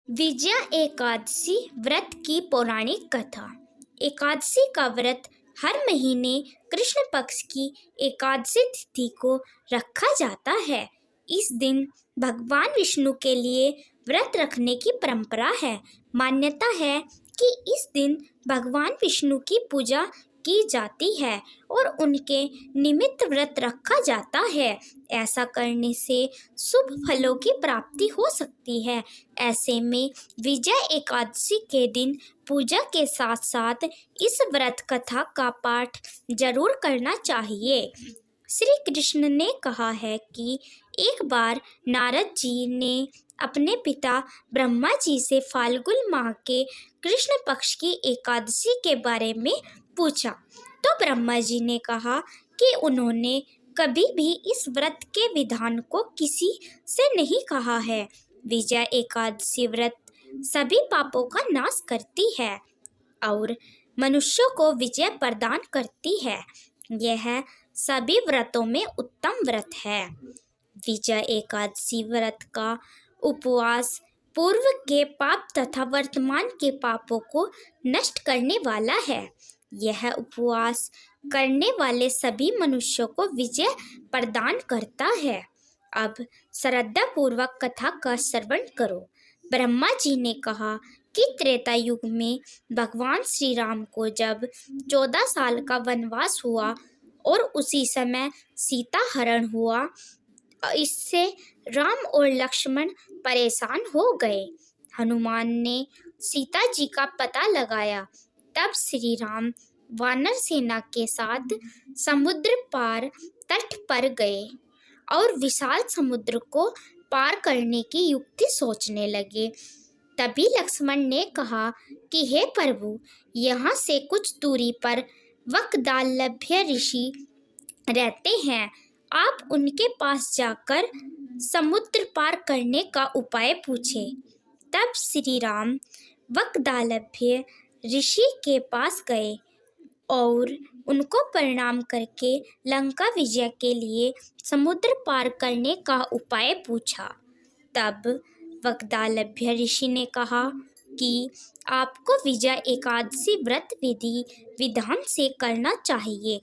विजया एकादशी व्रत की पौराणिक कथा। एकादशी का व्रत हर महीने कृष्ण पक्ष की एकादशी तिथि को रखा जाता है। इस दिन भगवान विष्णु के लिए व्रत रखने की परंपरा है। मान्यता है कि इस दिन भगवान विष्णु की पूजा की जाती है और उनके निमित्त व्रत रखा जाता है। ऐसा करने से शुभ फलों की प्राप्ति हो सकती है। ऐसे में विजय एकादशी के दिन पूजा के साथ साथ इस व्रत कथा का पाठ जरूर करना चाहिए। श्री कृष्ण ने कहा है कि एक बार नारद जी ने अपने पिता ब्रह्मा जी से फाल्गुन माह के कृष्ण पक्ष की एकादशी के बारे में पूछा, तो ब्रह्मा जी ने कहा कि उन्होंने कभी भी इस व्रत के विधान को किसी से नहीं कहा है। विजय एकादशी व्रत सभी पापों का नाश करती है और मनुष्यों को विजय प्रदान करती है। यह सभी व्रतों में उत्तम व्रत है। विजय एकादशी व्रत का उपवास पूर्व के पाप तथा वर्तमान के पापों को नष्ट करने वाला है। यह उपवास करने वाले सभी मनुष्यों को विजय प्रदान करता है। अब श्रद्धा पूर्वक कथा का श्रवण करो। ब्रह्मा जी ने कहा कि त्रेता युग में भगवान श्री राम को जब 14 साल का वनवास हुआ और उसी समय सीता हरण हुआ, इससे राम और लक्ष्मण परेशान हो गए। हनुमान ने सीता जी का पता लगाया। तब श्री राम वानर सेना के साथ समुद्र पार तट पर गए और विशाल समुद्र को पार करने की युक्ति सोचने लगे। तभी लक्ष्मण ने कहा कि हे प्रभु, यहाँ से कुछ दूरी पर वकदालभ्य ऋषि रहते हैं, आप उनके पास जाकर समुद्र पार करने का उपाय पूछे। तब श्री राम वकदालभ्य ऋषि के पास गए और उनको प्रणाम करके लंका विजय के लिए समुद्र पार करने का उपाय पूछा। तब वकदालभ्य ऋषि ने कहा कि आपको विजय एकादशी व्रत विधि विधान से करना चाहिए।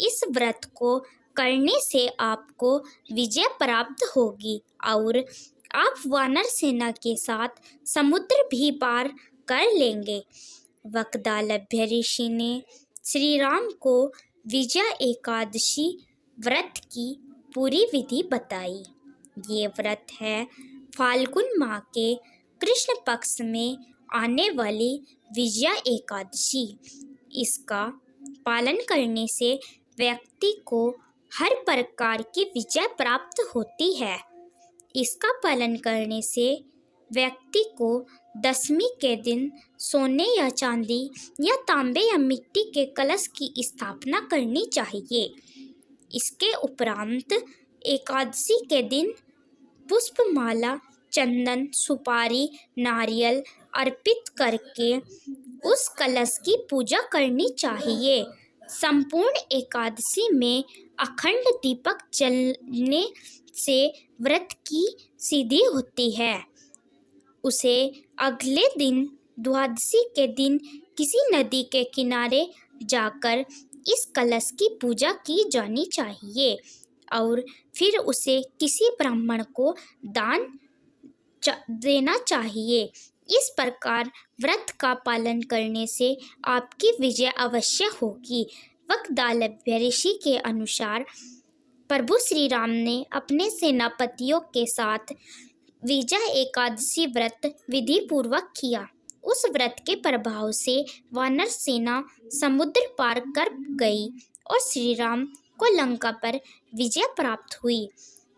इस व्रत को करने से आपको विजय प्राप्त होगी और आप वानर सेना के साथ समुद्र भी पार कर लेंगे। वकदालभ्य ऋषि ने श्री राम को विजय एकादशी व्रत की पूरी विधि बताई। ये व्रत है फाल्गुन माह के कृष्ण पक्ष में आने वाली विजय एकादशी। इसका पालन करने से व्यक्ति को हर प्रकार की विजय प्राप्त होती है। इसका पालन करने से व्यक्ति को दशमी के दिन सोने या चांदी या तांबे या मिट्टी के कलश की स्थापना करनी चाहिए। इसके उपरांत एकादशी के दिन पुष्पमाला, चंदन, सुपारी, नारियल अर्पित करके उस कलश की पूजा करनी चाहिए। संपूर्ण एकादशी में अखंड दीपक जलने से व्रत की सिद्धि होती है। उसे अगले दिन द्वादशी के दिन किसी नदी के किनारे जाकर इस कलश की पूजा की जानी चाहिए और फिर उसे किसी ब्राह्मण को दान देना चाहिए। इस प्रकार व्रत का पालन करने से आपकी विजय अवश्य होगी। वकदालभ्य ऋषि के अनुसार प्रभु श्री राम ने अपने सेनापतियों के साथ विजय एकादशी व्रत विधि पूर्वक किया। उस व्रत के प्रभाव से वानर सेना समुद्र पार कर गई और श्री राम को लंका पर विजय प्राप्त हुई।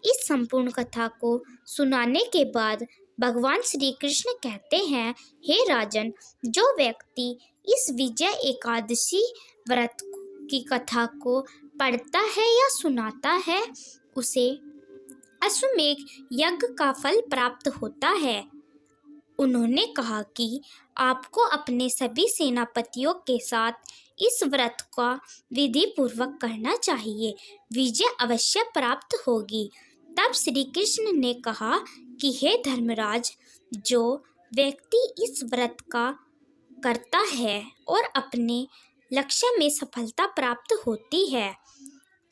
इस संपूर्ण कथा को सुनाने के बाद भगवान श्री कृष्ण कहते हैं, हे राजन, जो व्यक्ति इस विजय एकादशी व्रत की कथा को पढ़ता है या सुनाता है, उसे अश्वमेघ यज्ञ का फल प्राप्त होता है। उन्होंने कहा कि आपको अपने सभी सेनापतियों के साथ इस व्रत का विधि पूर्वक करना चाहिए, विजय अवश्य प्राप्त होगी। तब श्री कृष्ण ने कहा कि हे धर्मराज, जो व्यक्ति इस व्रत का करता है और अपने लक्ष्य में सफलता प्राप्त होती है,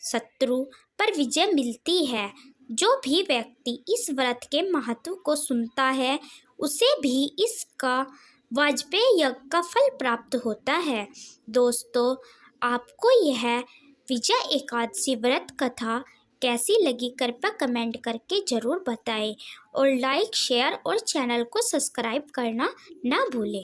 शत्रु पर विजय मिलती है। जो भी व्यक्ति इस व्रत के महत्व को सुनता है उसे भी इसका वाजपेय यज्ञ का फल प्राप्त होता है। दोस्तों, आपको यह विजय एकादशी व्रत कथा कैसी लगी कृपया कमेंट करके ज़रूर बताएं और लाइक, शेयर और चैनल को सब्सक्राइब करना ना भूलें।